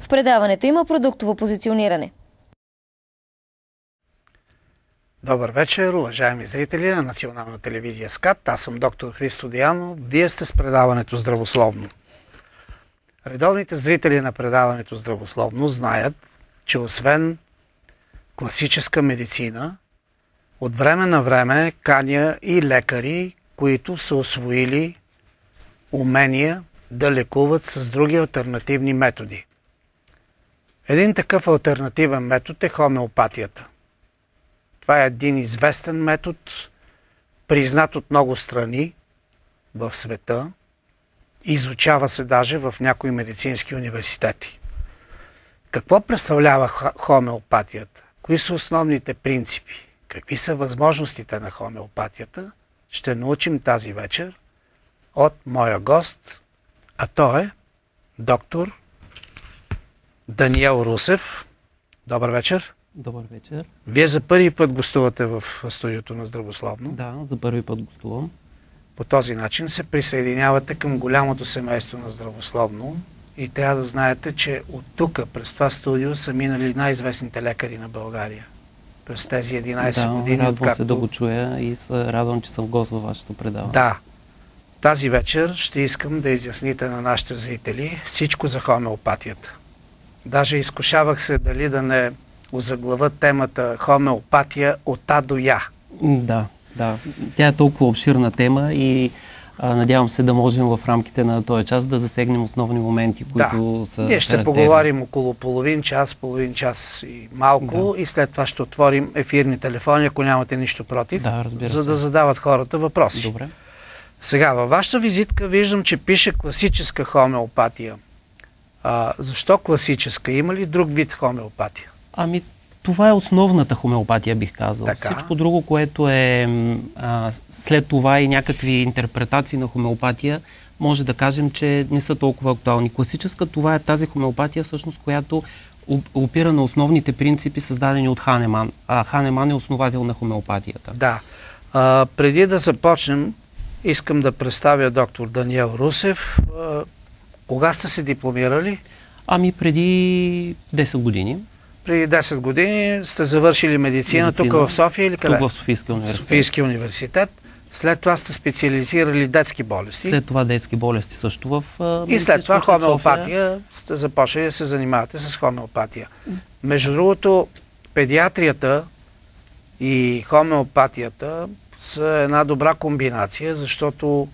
В предаването има продуктово позициониране. Добър вечер, уважаеми зрители на Национална телевизия СКАТ. Аз съм доктор Христо Диянов. Вие сте с предаването Здравословно. Редовните зрители на предаването Здравословно знаят, че освен класическа медицина, от време на време каня и лекари, които са усвоили умения да лекуват с други алтернативни методи. Един такъв алтернативен метод е хомеопатията. Това е един известен метод, признат от много страни в света. Изучава се даже в някои медицински университети. Какво представлява хомеопатията? Кои са основните принципи? Какви са възможностите на хомеопатията? Ще научим тази вечер от моя гост, а той е доктор Даниел Русев. Добър вечер. Добър вечер. Вие за първи път гостувате в студиото на Здравословно. Да, за първи път гостувам. По този начин се присъединявате към голямото семейство на Здравословно и трябва да знаете, че от тук, през това студио, са минали най-известните лекари на България. През тези 11 години. Радвам се да го чуя и се радвам, че съм гост във вашето предаване. Да. Тази вечер ще искам да изясните на нашите зрители всичко за хомеопатията. Даже изкушавах се дали да не озаглавя темата хомеопатия от А до Я. Да. Тя е толкова обширна тема и надявам се да можем в рамките на този час да засегнем основни моменти, които са Ние ще поговорим около половин час и малко и след това ще отворим ефирни телефони, ако нямате нищо против, за да задават хората въпроси. Добре. Сега, във вашата визитка виждам, че пише класическа хомеопатия. Защо класическа? Има ли друг вид хомеопатия? Това е основната хомеопатия, бих казал. Всичко друго, което е след това и някакви интерпретации на хомеопатия, може да кажем, че не са толкова актуални. Класическа, това е тази хомеопатия, всъщност, която опира на основните принципи, създадени от Ханеман. Ханеман е основател на хомеопатията. Да. Преди да започнем, искам да представя доктор Даниел Русев. Кога сте се дипломирали? Преди 10 години. Преди 10 години сте завършили медицина тук в София или къде? Тук в Софийския университет. Софийския университет. След това сте специализирали детски болести. След това детски болести също в и след това хомеопатия. Сте започнали да се занимавате с хомеопатия. Между другото, педиатрията и хомеопатията са една добра комбинация, защото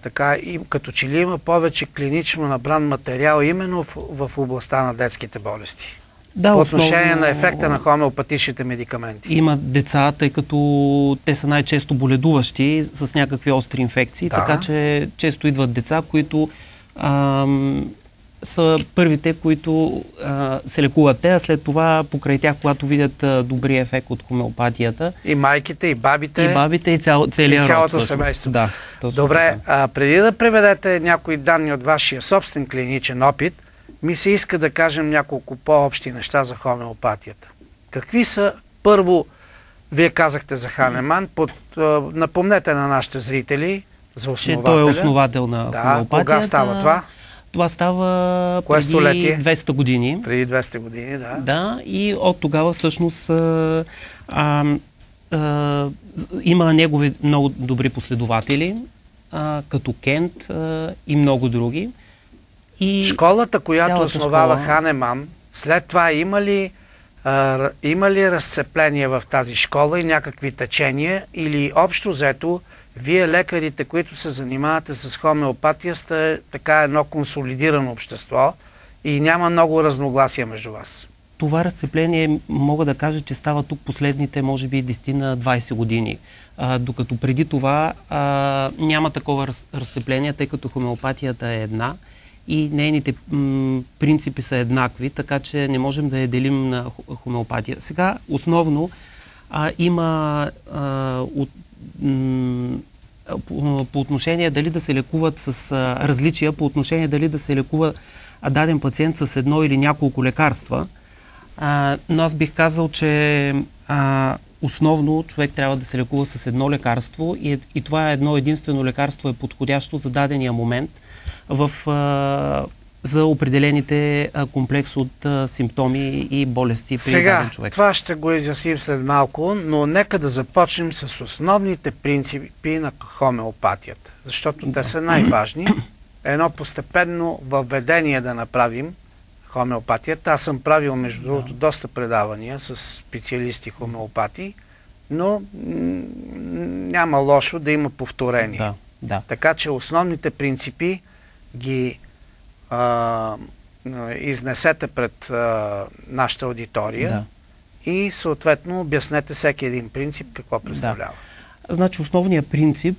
така, като че ли има повече клинично набран материал именно в областта на детските болести. По отношение на ефекта на хомеопатичните медикаменти. Има деца, тъй като те са най-често боледуващи с някакви остри инфекции, така че често идват деца, които са първите, които се лекуват те, а след това покрай тях, когато видят добрия ефект от хомеопатията. И майките, и бабите. И бабите, и цялото семейство. Да, добре, преди да преведете някои данни от вашия собствен клиничен опит, ми се иска да кажем няколко по-общи неща за хомеопатията. Какви са, първо, вие казахте за Ханеман, напомнете на нашите зрители за основателя. Че той е основател на хомеопатията. Кога става това? Това става преди 200 години. Преди 200 години, да. Да, и от тогава всъщност има негови много добри последователи, като Кент и много други. И школата, която основава Ханеман, след това има ли разцепление в тази школа и някакви течения, или общо взето вие, лекарите, които се занимавате с хомеопатия, сте така едно консолидирано общество и няма много разногласия между вас? Това разцепление мога да кажа, че става тук последните, може би, 10 на 20 години. Докато преди това няма такова разцепление, тъй като хомеопатията е една и нейните принципи са еднакви, така че не можем да я делим на хомеопатия. Сега основно има по отношение дали да се лекуват с различия, по отношение дали да се лекува даден пациент с едно или няколко лекарства. Но аз бих казал, че основно човек трябва да се лекува с едно лекарство и това едно единствено лекарство е подходящо за дадения момент в за определените комплекс от симптоми и болести при даден човек. Това ще го изясним след малко, но нека да започнем с основните принципи на хомеопатията, защото те са най-важни. Едно постепенно въведение да направим хомеопатията. Аз съм правил, между другото, доста предавания с специалисти хомеопати, но няма лошо да има повторение. Така че основните принципи ги изнесете пред нашата аудитория и съответно обяснете всеки един принцип какво представлява. Значи основният принцип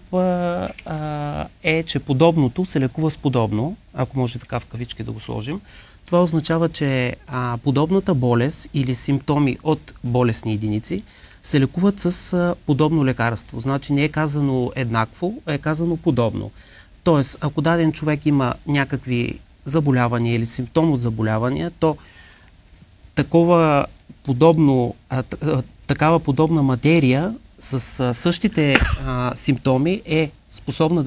е, че подобното се лекува с подобно, ако може така в кавички да го сложим. Това означава, че подобната болест или симптоми от болестни единици се лекуват с подобно лекарство. Значи не е казано еднакво, а е казано подобно. Тоест, ако даден човек има някакви заболявания или симптом от заболявания, то такава подобна материя с същите симптоми е способна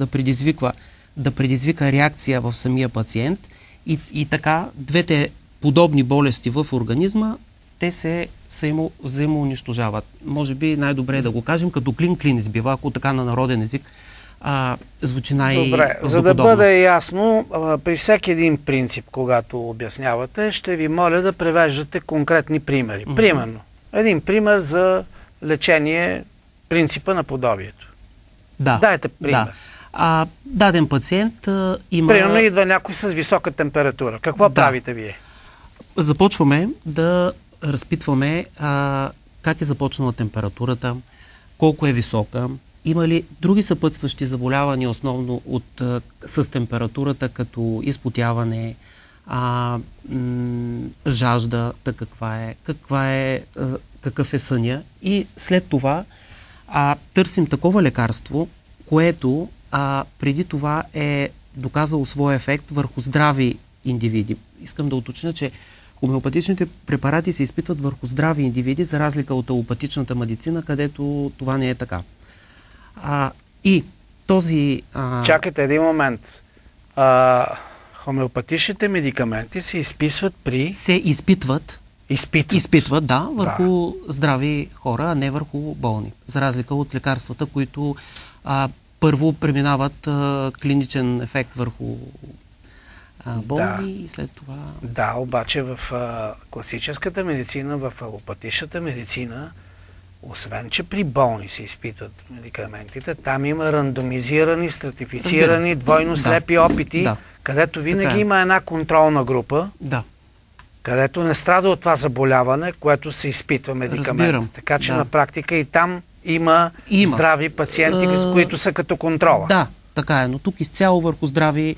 да предизвика реакция в самия пациент и така двете подобни болести в организма, те се взаимоунищожават. Може би най-добре е да го кажем като клин-клин избива, ако така на народен език звучи най-правдоподобно. Добре, за да бъде ясно, при всеки един принцип, когато обяснявате, ще ви моля да превеждате конкретни примери. Примерно, един пример за лечение принципа на подобието. Дайте пример. Даден пациент има... Примерно идва някой с висока температура. Какво правите вие? Започваме да разпитваме как е започнала температурата, колко е висока, има ли други съпътстващи заболявания, основно с температурата, като изпотяване, жажда, какъв е съня. И след това търсим такова лекарство, което преди това е доказало своя ефект върху здрави индивиди. Искам да уточня, че хомеопатичните препарати се изпитват върху здрави индивиди, за разлика от алопатичната медицина, където това не е така. И този... Чакайте един момент. Хомеопатичните медикаменти се изписват при... Се изпитват. Изпитват, да, върху здрави хора, а не върху болни. За разлика от лекарствата, които първо преминават клиничен ефект върху болни и след това... Да, обаче в класическата медицина, в алопатичната медицина, освен, че при болни се изпитват медикаментите, там има рандомизирани, стратифицирани, двойно слепи опити, където винаги има една контролна група, където не страда от това заболяване, което се изпитва медикамент. Така че на практика и там има здрави пациенти, които са като контрола. Да, така е, но тук изцяло върху здрави...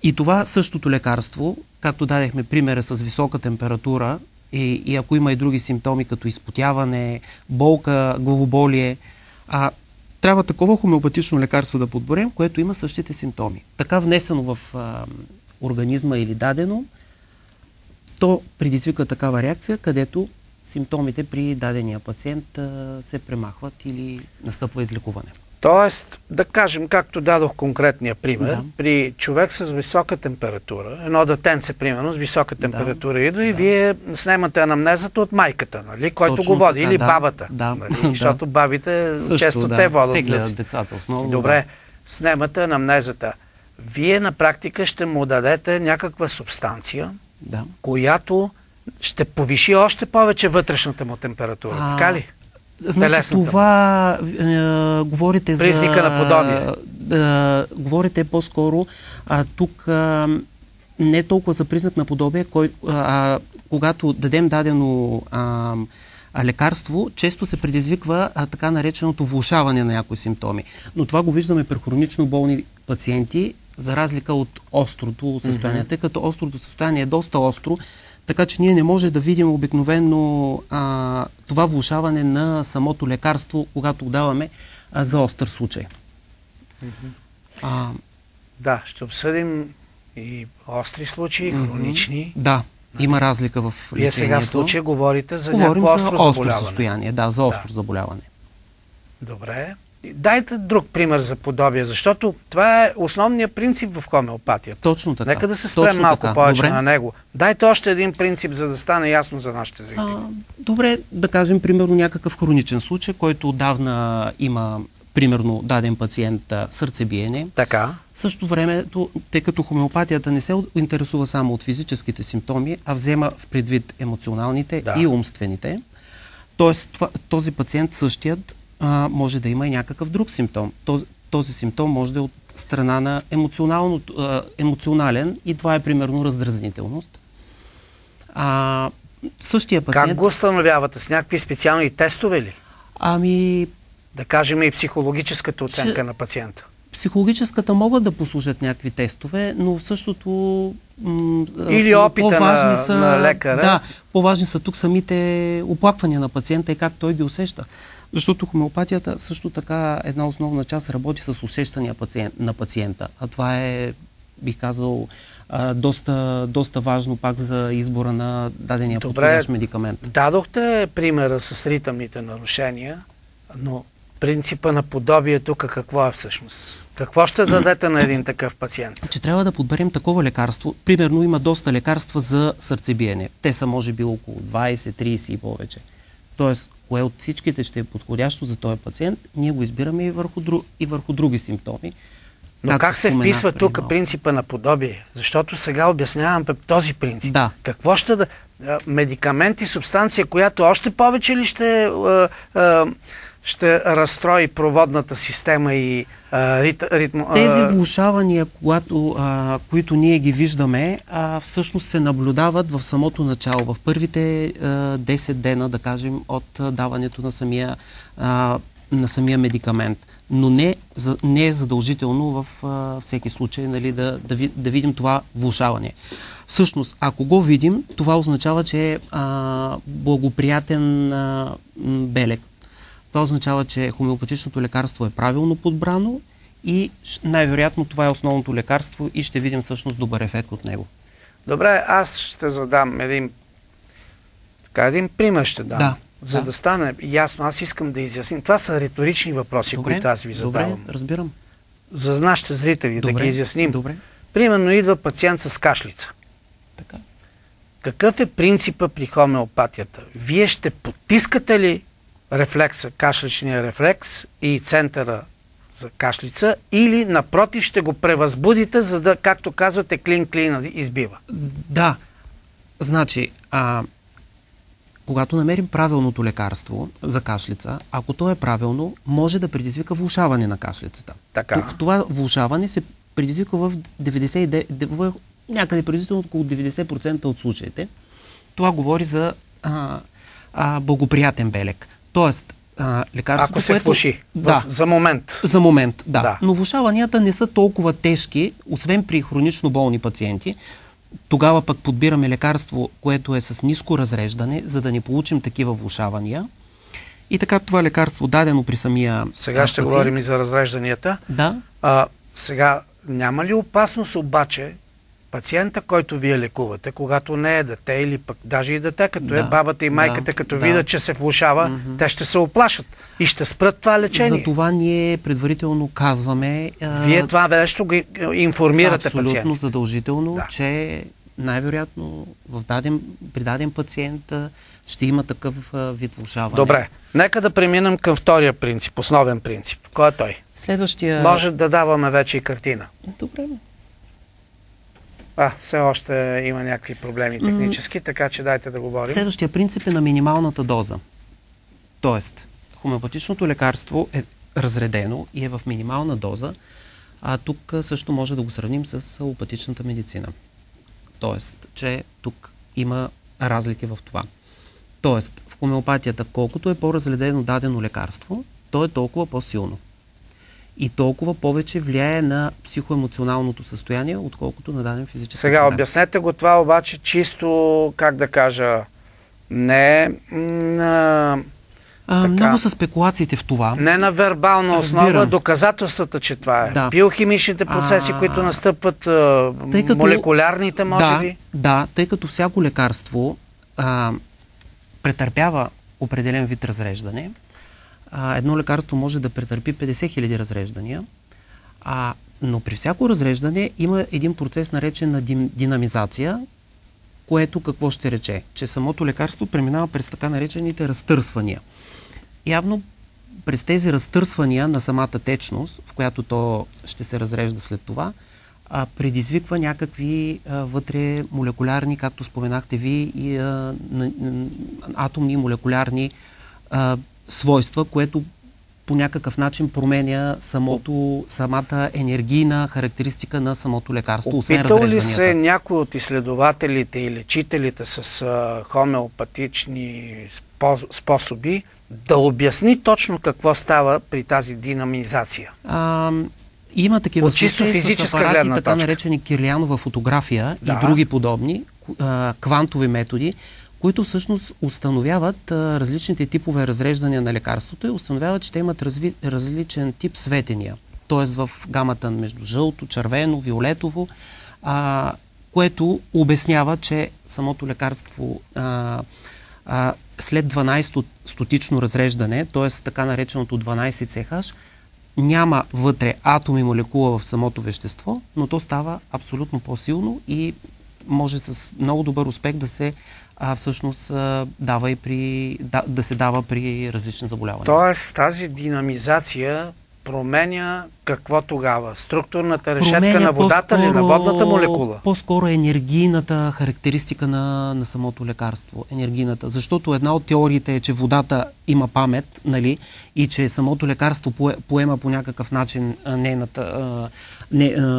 И това същото лекарство, както дадехме примера с висока температура, и ако има и други симптоми, като изпотяване, болка, главоболие, трябва такова хомеопатично лекарство да подберем, което има същите симптоми. Така внесено в организма или дадено, то предизвика такава реакция, където симптомите при дадения пациент се премахват или настъпва излекуване. Тоест, да кажем, както дадох конкретния пример, при човек с висока температура, едно детенце, примерно, с висока температура идва и вие снемате анамнезата от майката, нали, който го води, или бабата. Нали, защото бабите често те водят децата. Основно, добре, снемате анамнезата. Вие на практика ще му дадете някаква субстанция, която ще повиши още повече вътрешната му температура. Така ли? Значи това говорите за... Признака на подобие. Говорите по-скоро тук не толкова за признак на подобие, когато дадем дадено лекарство, често се предизвиква така нареченото влошаване на някои симптоми. Но това го виждаме при хронично болни пациенти, за разлика от острото състояние. Тъй като острото състояние е доста остро, така че ние не може да видим обикновено това влошаване на самото лекарство, когато го даваме за остър случай. Да, ще обсъдим и остри случаи, хронични. Да, има разлика в лечението. Вие сега в случая говорите за някакво остро заболяване. Състояние, за остро заболяване. Добре. Дайте друг пример за подобие, защото това е основният принцип в хомеопатията. Точно така. Нека да се спрем малко повече на него. Дайте още един принцип, за да стане ясно за нашите зрители. Добре, да кажем, примерно, някакъв хроничен случай, който отдавна има, примерно, даден пациент сърцебиене. Така. В същото време, тъй като хомеопатията не се интересува само от физическите симптоми, а взема в предвид емоционалните и умствените. Тоест, този пациент същият може да има и някакъв друг симптом. Този симптом може да е от страна на емоционален и това е примерно раздразнителност. Същия пациент... Как го установявате? С някакви специални тестове ли? Да кажем и психологическата оценка на пациента. Психологическата могат да послужат някакви тестове, но в същото... Или опита на лекаря. Да, по-важни са тук самите оплаквания на пациента и как той ги усеща. Защото хомеопатията също така една основна част работи с усещания на пациента. А това е, бих казал, доста важно пак за избора на дадения подходящ медикамент. Дадохте примера с ритъмните нарушения, но принципа на подобие тук какво е всъщност? Какво ще дадете на един такъв пациент? Че трябва да подберем такова лекарство. Примерно има доста лекарства за сърцебиене. Те са може би около 20-30 и повече. Тоест, кое от всичките ще е подходящо за този пациент, ние го избираме и върху други симптоми. Но как се вписва тук принципа на подобие? Защото сега обяснявам този принцип. Да. Какво ще да... Медикамент и субстанция, която още повече ли ще разстрои проводната система и ритм... Тези влошавания, които ние ги виждаме, всъщност се наблюдават в самото начало, в първите 10 дена, да кажем, от даването на самия медикамент. Но не е задължително във всеки случай, нали, да видим това влошаване. Всъщност, ако го видим, това означава, че е благоприятен белег. Това означава, че хомеопатичното лекарство е правилно подбрано и най-вероятно това е основното лекарство и ще видим всъщност добър ефект от него. Добре, аз ще задам един пример за да стане ясно. Аз искам да изясним. Това са риторични въпроси, които аз ви задавам. Добре, разбирам. За нашите зрители, да ги изясним. Добре. Примерно идва пациент с кашлица. Така. Какъв е принципа при хомеопатията? Вие ще потискате ли рефлекса, кашличния рефлекс и центъра за кашлица, или напротив ще го превъзбудите, за да, както казвате, клин избива? Да. Значи, когато намерим правилното лекарство за кашлица, ако то е правилно, може да предизвика влошаване на кашлицата. Така. В това влошаване се предизвика в някъде приблизително около 90% от случаите. Това говори за благоприятен белег. Тоест, лекарството, ако се влоши, за момент. За момент, да. Но влошаванията не са толкова тежки, освен при хронично болни пациенти. Тогава пък подбираме лекарство, което е с ниско разреждане, за да не получим такива влошавания. И така това лекарство, дадено при самия Сега ще говорим и за разрежданията. Да. Сега, няма ли опасност обаче пациента, който вие лекувате, когато не е дете или пък даже и дете, като е бабата и майката, като видят, че се влошава, те ще се оплашат и ще спрат това лечение. За това ние предварително казваме... Вие това нещо го информирате пациента. Абсолютно задължително, че най-вероятно при даден пациент ще има такъв вид влошаване. Добре, нека да преминем към втория принцип, основен принцип. Кой е той? Следващия... Може да даваме вече и картина. Добре. Все още има някакви проблеми технически, така че дайте да говорим. Следващия принцип е на минималната доза. Тоест, хомеопатичното лекарство е разредено и е в минимална доза, а тук също може да го сравним с алопатичната медицина. Тоест, че тук има разлики в това. Тоест, в хомеопатията, колкото е по-разредено дадено лекарство, то е толкова по-силно. И толкова повече влияе на психоемоционалното състояние, отколкото на даден физически. Сега обяснете го това обаче чисто, как да кажа, не на... Много са спекулациите в това. Не на вербална основа, доказателствата, че това е. Да. Биохимичните процеси, които настъпват, молекулярните, може би. Да, тъй като всяко лекарство претърпява определен вид разреждане, едно лекарство може да претърпи 50 000 разреждания, но при всяко разреждане има един процес наречен на динамизация, което какво ще рече? Че самото лекарство преминава през така наречените разтърсвания. Явно през тези разтърсвания на самата течност, в която то ще се разрежда след това, предизвиква някакви вътре молекулярни, както споменахте ви, и атомни и молекулярни свойства, което по някакъв начин променя самата енергийна характеристика на самото лекарство, освен разрежданията. Опитал ли се някой от изследователите и лечителите с хомеопатични способи да обясни точно какво става при тази динамизация? Има такива чисто случаи с апарати, така точка. наречени Кирлянова фотография и други подобни квантови методи, които всъщност установяват различните типове разреждания на лекарството и установяват, че те имат различен тип светения. Т.е. в гамата между жълто, червено, виолетово, което обяснява, че самото лекарство след 12-стотично разреждане, т.е. така нареченото 12CH, няма вътре атом и молекула в самото вещество, но то става абсолютно по-силно и може с много добър успех да се всъщност дава и да се дава при различни заболявания. Тоест тази динамизация променя какво тогава? Структурната решетка на водата или на водната молекула? По-скоро енергийната характеристика на самото лекарство. Енергийната. Защото една от теориите е, че водата има памет, нали, и че самото лекарство поема по някакъв начин нейната...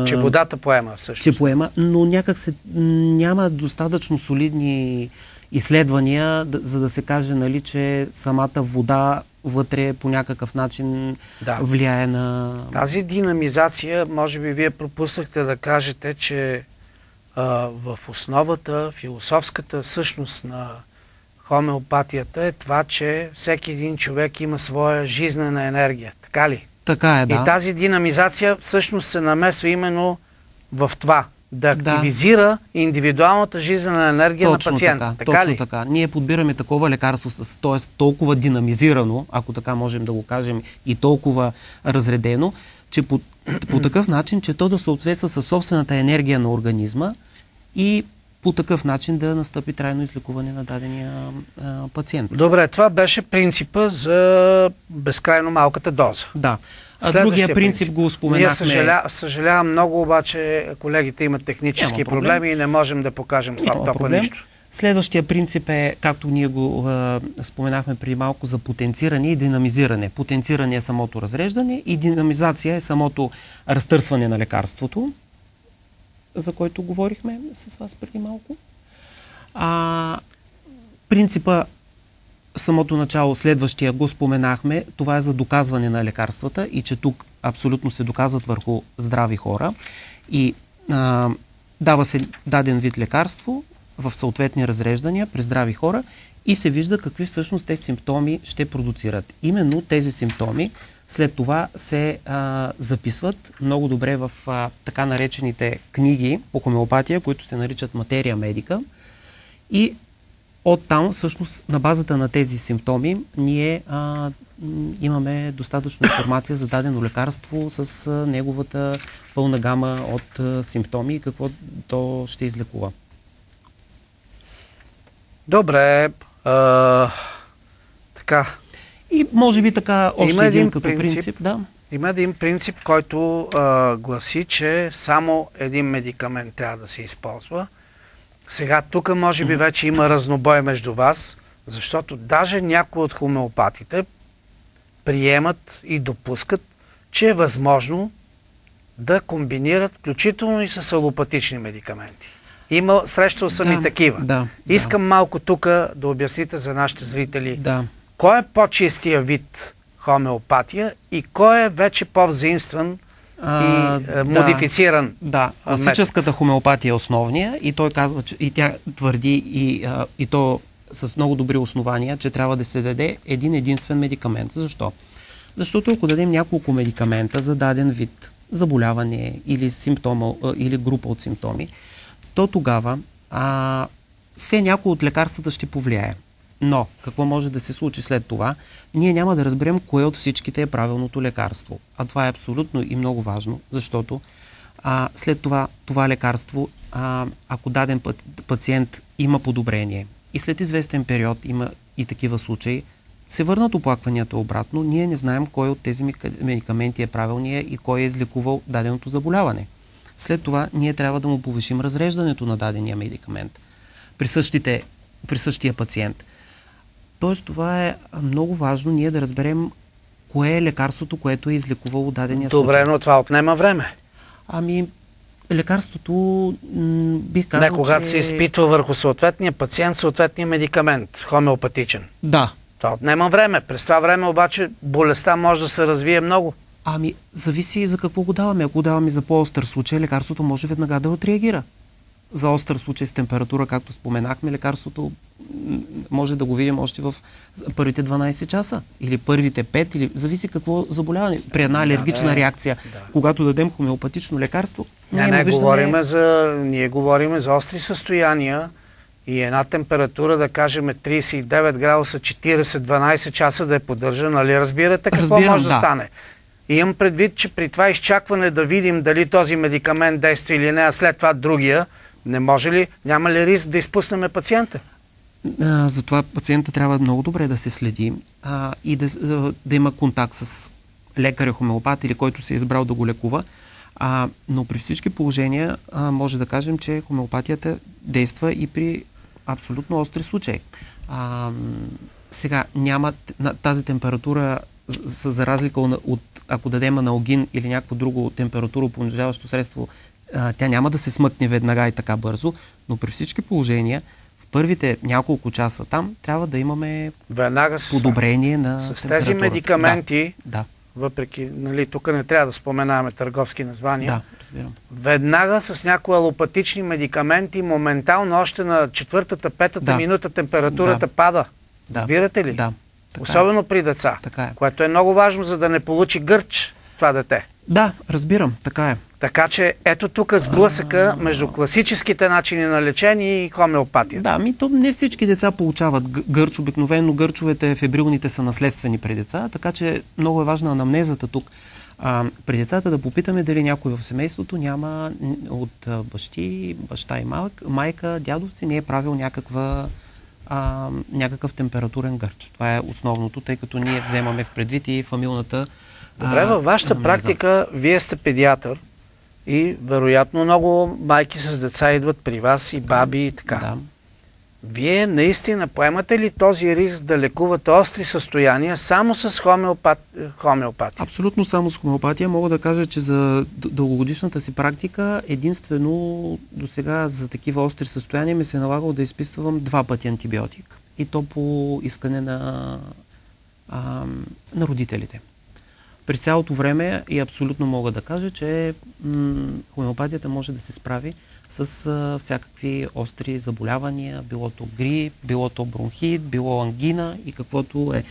че водата поема всъщност. Че поема, но някак няма достатъчно солидни изследвания, за да се каже, нали, че самата вода вътре по някакъв начин влияе на... Тази динамизация, може би вие пропуснахте да кажете, че в основата, философската същност на хомеопатията е това, че всеки един човек има своя жизнена енергия. Така ли? Така е, да. И тази динамизация всъщност се намесва именно в това. Да активизира индивидуалната жизнена енергия на пациента. Точно така. Ние подбираме такова лекарство, т.е. толкова динамизирано, ако така можем да го кажем, и толкова разредено, че по такъв начин, че то да съответства със собствената енергия на организма и по такъв начин да настъпи трайно излекуване на дадения пациент. Добре, това беше принципа за безкрайно малката доза. Да. Другия принцип го споменахме. Съжалявам много, обаче колегите имат технически проблеми и не можем да покажем с лаптопа нищо. Следващия принцип е, както ние го споменахме преди малко, за потенциране и динамизиране. Потенциране е самото разреждане и динамизация е самото разтърсване на лекарството, за който говорихме с вас преди малко. Принципа самото начало, следващия го споменахме, това е за доказване на лекарствата и че тук абсолютно се доказват върху здрави хора и дава се даден вид лекарство в съответни разреждания при здрави хора и се вижда какви всъщност тези симптоми ще продуцират. Именно тези симптоми след това се записват много добре в така наречените книги по хомеопатия, които се наричат материя медика и оттам, всъщност, на базата на тези симптоми, ние имаме достатъчно информация за дадено лекарство с неговата пълна гама от симптоми и какво то ще излекува. Добре. Така. И може би така още един като принцип. Да. Има един принцип, който гласи, че само един медикамент трябва да се използва. Сега тук може би вече има разнобой между вас, защото даже някои от хомеопатите приемат и допускат, че е възможно да комбинират, включително и с алопатични медикаменти. Срещал съм и такива. Искам малко тук да обясните за нашите зрители кой е по-чистия вид хомеопатия и кой е вече по-взаимстван и модифициран. Да, класическата хомеопатия е основния и той казва, че и тя твърди и то с много добри основания, че трябва да се даде един единствен медикамент. Защо? Защото ако дадем няколко медикамента за даден вид заболяване или симптома или група от симптоми, то тогава все някой от лекарствата ще повлияе. Но, какво може да се случи след това? Ние няма да разберем кое от всичките е правилното лекарство. А това е абсолютно и много важно, защото след това лекарство, ако даден пациент има подобрение и след известен период има и такива случаи, се върнат оплакванията обратно, ние не знаем кой от тези медикаменти е правилният и кой е излекувал даденото заболяване. След това ние трябва да му повишим разреждането на дадения медикамент при същия пациент. Тоест това е много важно ние да разберем кое е лекарството, което е излекувало дадения случай. Добре, но това отнема време. Лекарството бих казал, когато се изпитва върху съответния пациент, съответния медикамент, хомеопатичен. Да. Това отнема време. През това време обаче болестта може да се развие много. Зависи и за какво го даваме. Ако го даваме за по-остър случай, лекарството може веднага да отреагира. За остър случай с температура, както споменахме, лекарството може да го видим още в първите 12 часа или първите 5, или зависи какво заболяване. При една алергична реакция, когато дадем хомеопатично лекарство, ние говорим за остри състояния и една температура, да кажем 39 градуса, 40-12 часа да е поддържа, нали разбирате какво може да стане? И имам предвид, че при това изчакване да видим дали този медикамент действа или не, а след това другия, няма ли риск да изпуснем пациента? Затова пациента трябва много добре да се следи и да има контакт с лекаря, хомеопат или който се е избрал да го лекува. Но при всички положения може да кажем, че хомеопатията действа и при абсолютно остри случаи. Сега няма тази температура, за разлика от ако дадем аналгин или някакво друго температуропонижаващо средство, тя няма да се смъкне веднага и така бързо, но при всички положения в първите няколко часа там трябва да имаме подобрение на температурата. С тези медикаменти, въпреки, тук не трябва да споменаваме търговски названия, да, разбирам. Веднага с някои алопатични медикаменти, моментално още на 4-5 минута температурата пада. Разбирате ли? Да. Особено при деца, което е много важно, за да не получи гърч това дете. Да, разбирам, така е. Така че ето тук сблъсъка между класическите начини на лечение и хомеопатията. Да, не всички деца получават гърч. Обикновено гърчовете, фебрилните са наследствени при деца, така че много е важна анамнезата тук. При децата да попитаме дали някой в семейството няма от баща и майка, дядовци не е правил някакъв температурен гърч. Това е основното, тъй като ние вземаме в предвид и фамилната. Добре, във вашата практика, вие сте педиатър и вероятно много майки с деца идват при вас и баби и така. Да. Вие наистина поемате ли този риск да лекувате остри състояния само с хомеопатия? Абсолютно само с хомеопатия. Мога да кажа, че за дългогодишната си практика единствено до сега за такива остри състояния ми се е налагало да изписвам 2 пъти антибиотик. И то по искане на родителите. През цялото време и абсолютно мога да кажа, че хомеопатията може да се справи с всякакви остри заболявания, било то грип, било то бронхит, било ангина и каквото е.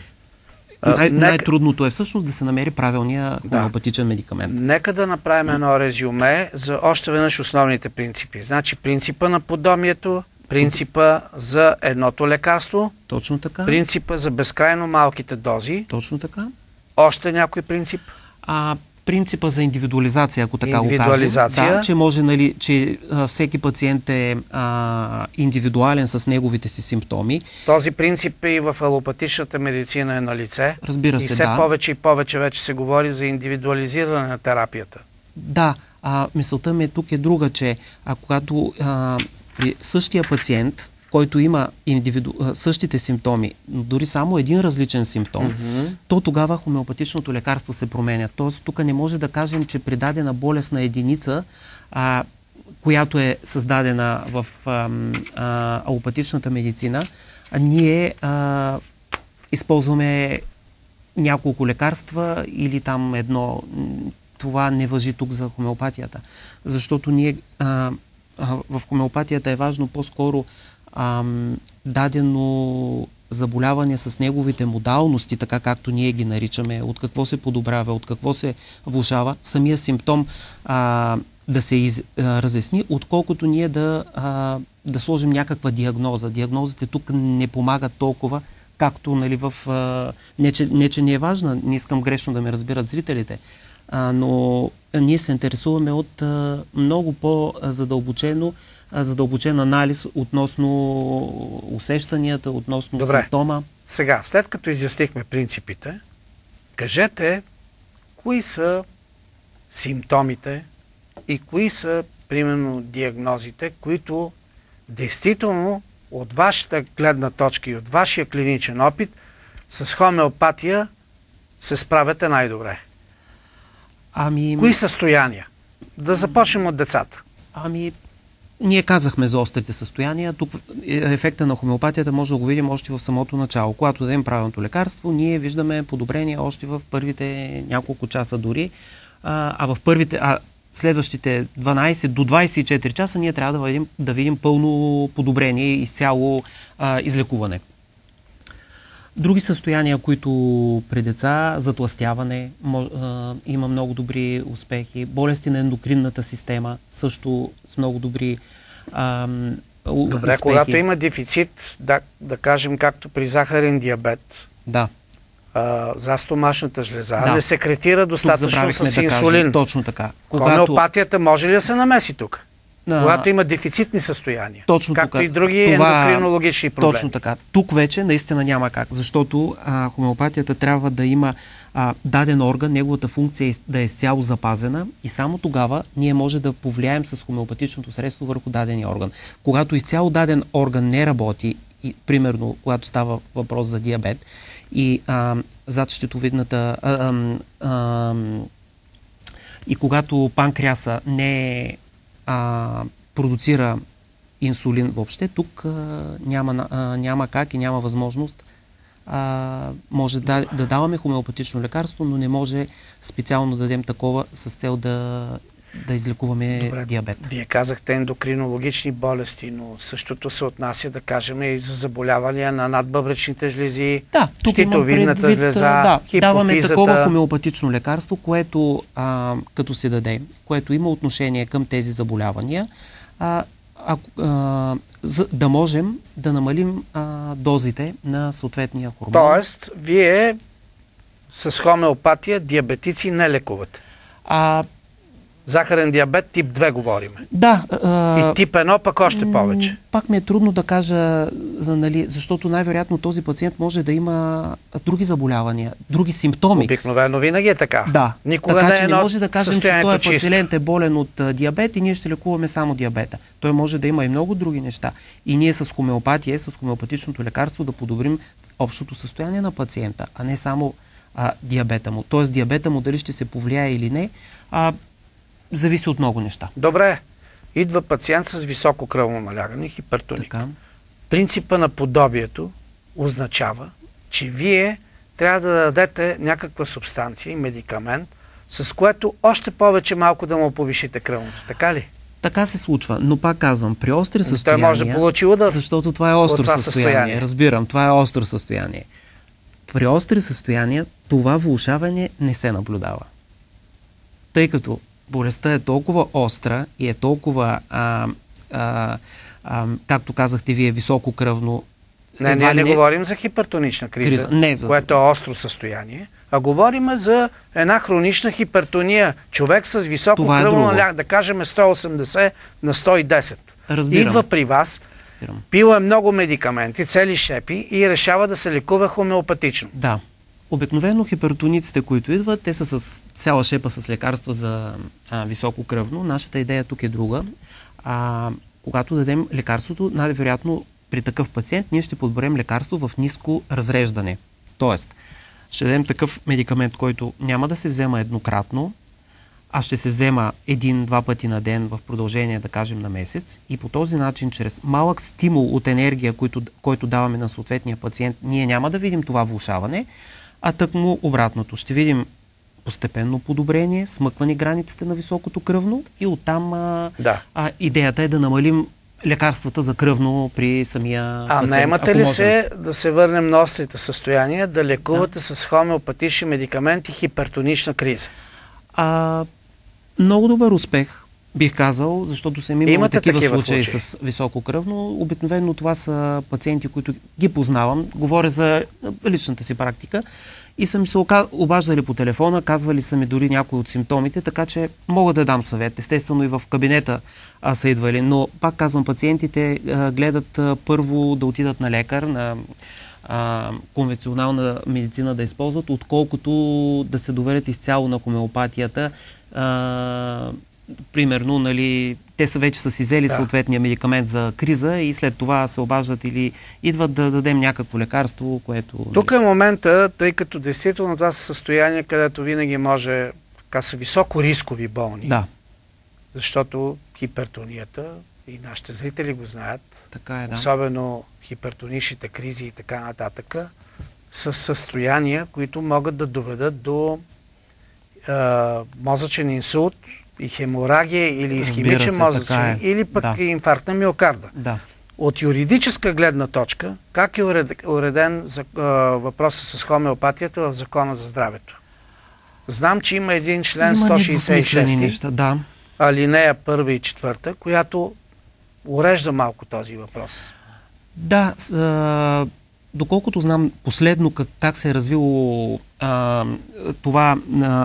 Най-трудното е всъщност да се намери правилния хомеопатичен медикамент. Нека да направим едно резюме за още веднъж основните принципи. Значи принципа на подобието, принципа за едното лекарство, точно така. Принципа за безкрайно малките дози, точно така. Още някой принцип? Принципа за индивидуализация, ако така го кажем. Да, че може, че всеки пациент е индивидуален с неговите си симптоми. Този принцип и в алопатичната медицина е на лице. Разбира се, и все повече и повече вече се говори за индивидуализиране на терапията. Да, мисълта ми тук е друга, че когато при същия пациент, който има същите симптоми, но дори само един различен симптом, то тогава хомеопатичното лекарство се променя. Тоест, тук не може да кажем, че при дадена болестна единица, която е създадена в алопатичната медицина, ние използваме няколко лекарства или там едно. Това не важи тук за хомеопатията. Защото ние в хомеопатията е важно по-скоро дадено заболяване с неговите модалности, така както ние ги наричаме, от какво се подобрява, от какво се влошава, самия симптом да се разясни, отколкото ние да сложим някаква диагноза. Диагнозите тук не помагат толкова, както нали, не, че не е важна, не искам грешно да ме разбират зрителите, но ние се интересуваме от много по-задълбочен анализ относно усещанията, относно симптома. Сега, след като изяснихме принципите, кажете кои са симптомите и кои са, примерно, диагнозите, които действително от вашата гледна точка и от вашия клиничен опит с хомеопатия се справяте най-добре. Кои състояния? Да започнем от децата. Ние казахме за острите състояния. Тук ефекта на хомеопатията може да го видим още в самото начало. Когато дадем правилното лекарство, ние виждаме подобрение още в първите няколко часа дори, следващите 12 до 24 часа ние трябва да видим пълно подобрение и изцяло излекуване. Други състояния, които при деца, затлъстяване, има много добри успехи. Болести на ендокринната система също с много добри Добре, успехи. Когато има дефицит, да кажем както при захарен диабет, за стомашната жлеза, не секретира достатъчно с инсулин. Точно така. Хомеопатията може ли да се намеси тук? Когато има дефицитни състояния. Точно както така. И други ендокринологични проблеми. Точно така. Тук вече наистина няма как, защото хомеопатията трябва да има даден орган, неговата функция да е изцяло запазена и само тогава ние може да повлияем с хомеопатичното средство върху дадения орган. Когато изцяло даден орган не работи, и, примерно когато става въпрос за диабет и задщитовидната и когато панкреаса не продуцира инсулин въобще, тук няма как и няма възможност. Може да даваме хомеопатично лекарство, но не може специално да дадем такова с цел да излекуваме диабет. Вие казахте ендокринологични болести, но същото се отнася, да кажем, и за заболявания на надбъбречните жлези, щитовидната жлеза, хипофизата. Даваме такова хомеопатично лекарство, което като се даде, което има отношение към тези заболявания, да можем да намалим дозите на съответния хормон. Тоест, вие с хомеопатия диабетици не лекувате? Захарен диабет тип 2 говорим. Да. И тип 1 пък още повече. Пак ми е трудно да кажа, защото най-вероятно този пациент може да има други заболявания, други симптоми. Обикновено винаги е така. Да. Никога така не че не може да кажем, че този пациент е болен от диабет и ние ще лекуваме само диабета. Той може да има и много други неща. И ние с хомеопатия, с хомеопатичното лекарство да подобрим общото състояние на пациента, а не само диабета му. Тоест диабета му дали ще се повлияе или не, зависи от много неща. Добре. Идва пациент с високо кръвно налягане, хипертоник. Така. Принципа на подобието означава, че вие трябва да дадете някаква субстанция и медикамент, с което още повече малко да му повишите кръвното. Така ли? Така се случва, но пак казвам, при остри състояния, той може да получи удар, защото това е остро състояние. Разбирам, това е остро състояние. При остри състояния това влошаване не се наблюдава. Тъй като болестта е толкова остра и е толкова, както казахте вие, високо кръвно. Ние не говорим за хипертонична криза, което е остро състояние, а говорим за една хронична хипертония. Човек с високо кръвно налягане, да кажем 180 на 110. Разбирам. Идва при вас, пил е много медикаменти, цели шепи и решава да се лекува хомеопатично. Да. Обикновено хипертониците, които идват, те са с цяла шепа с лекарства за високо кръвно. Нашата идея тук е друга. Когато дадем лекарството, най-вероятно при такъв пациент ние ще подберем лекарство в ниско разреждане. Тоест, ще дадем такъв медикамент, който няма да се взема еднократно, а ще се взема 1-2 пъти на ден в продължение, да кажем, на месец. И по този начин, чрез малък стимул от енергия, който даваме на съответния пациент, ние няма да видим това влошаване, а тъкмо обратното. Ще видим постепенно подобрение, смъкване границите на високото кръвно и оттам идеята е да намалим лекарствата за кръвно при самия пациент. Наемате ли се, да се върнем на острите състояния, да лекувате с хомеопатични медикаменти хипертонична криза? Много добър успех Бих казал, защото съм имал Имате такива случаи случаи с високо кръвно. Обикновено това са пациенти, които ги познавам. Говоря за личната си практика. И са ми се обаждали по телефона, казвали са ми дори някои от симптомите, така че мога да дам съвет. Естествено и в кабинета са идвали, но пак казвам, пациентите гледат първо да отидат на лекар, на конвенционална медицина да използват, отколкото да се доверят изцяло на хомеопатията. Примерно, нали, те са вече са изели съответния медикамент за криза и след това се обаждат или идват да дадем някакво лекарство, което... Тук е момента, тъй като действително това са състояния, където винаги може, така са високо рискови болни. Да. Защото хипертонията, и нашите зрители го знаят, така е, да. Особено хипертоничните кризи и така нататък, са състояния, които могат да доведат до мозъчен инсулт и хеморагия или изхемичен мозъчен, или пък и инфаркт на миокарда. Да. От юридическа гледна точка, как е уреден въпроса с хомеопатията в Закона за здравето? Знам, че има един член 166, да. алинея 1 и 4, която урежда малко този въпрос. Да, доколкото знам последно как се е развило това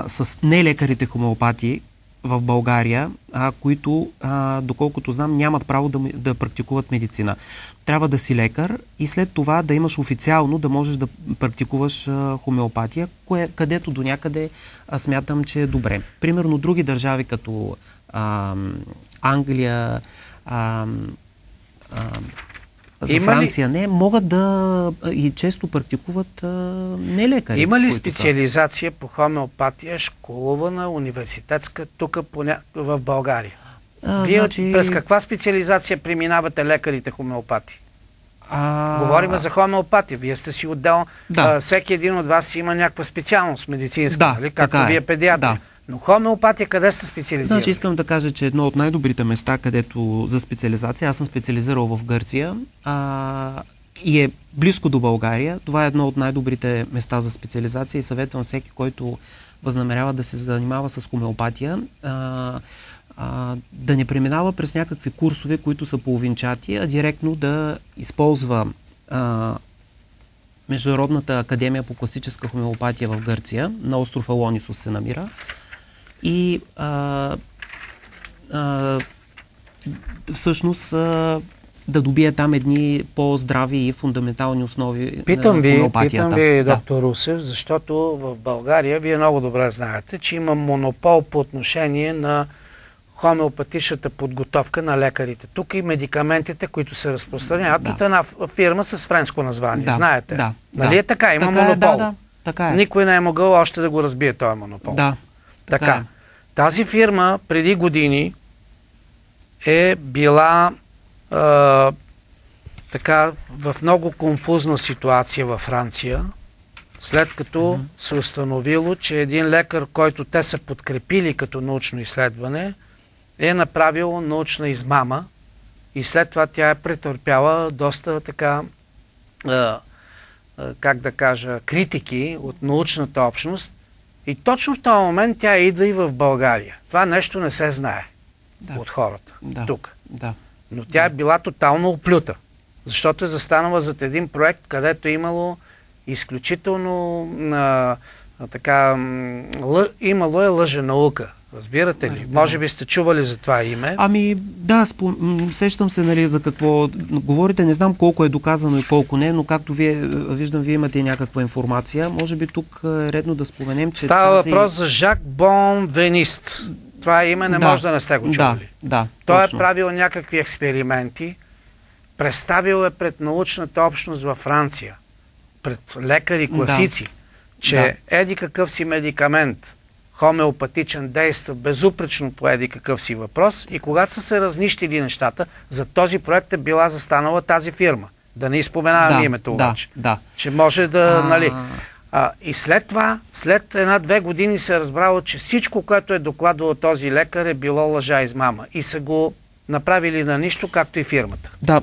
с нелекарите хомеопати в България, които, доколкото знам, нямат право да практикуват медицина. Трябва да си лекар и след това да имаш официално да можеш да практикуваш хомеопатия, където до някъде смятам, че е добре. Примерно други държави като Англия, за Франция не, могат да и често практикуват не лекари. Има ли специализация по хомеопатия, школувана, университетска, тук в България? Вие през каква специализация преминавате лекарите хомеопати? Говорим за хомеопатия. Вие сте си отдел. Да. Всеки един от вас има някаква специалност медицинска, нали? Както вие педиатри. Да. Но хомеопатия къде сте специализирали? Значи искам да кажа, че едно от най-добрите места, където за специализация, аз съм специализирал в Гърция и е близко до България. Това е едно от най-добрите места за специализация и съветвам всеки, който възнамерява да се занимава с хомеопатия, да не преминава през някакви курсове, които са половинчати, а директно да използва Международната академия по класическа хомеопатия в Гърция, на остров Алонисос се намира. И всъщност да добие там едни по-здрави и фундаментални основи на хомеопатията. Питам ви, доктор Русев, защото в България, вие много добре знаете, че има монопол по отношение на хомеопатичната подготовка на лекарите. Тук и медикаментите, които се разпространяват от една фирма с френско название. Знаете? Да. Нали е така? Има монопол. Така е. Никой не е могъл още да го разбие този монопол. Да. Така. Тази фирма преди години е била така в много конфузна ситуация във Франция, след като се установило, че един лекар, който те са подкрепили като научно изследване, е направил научна измама и след това тя е претърпяла доста така, как да кажа, критики от научната общност. И точно в този момент тя идва и в България. Това нещо не се знае от хората тук. Но тя е била тотално оплюта, защото е застанала зад един проект, където е имало изключително имало е лъженаука. Разбирате ли? Може би сте чували за това име. Ами да, сещам се, нали, за какво говорите. Не знам колко е доказано и колко не, но както виждам, вие имате някаква информация. Може би тук е редно да споменем, че става въпрос за Жак Бон Венист. Това име не може да не сте го чували. Той е правил някакви експерименти, представил е пред научната общност във Франция, пред лекари, класици, че еди какъв си медикамент, хомеопатичен, действа безупречно по еди какъв си въпрос, и когато са се разнищили нещата, за този проект е била застанала тази фирма. Да не изпоменаваме името обаче. Че може да, нали... и след това, след 1-2 години се е разбрало, че всичко, което е докладвал този лекар, е било лъжа и измама. И са го направили на нищо, както и фирмата. Да.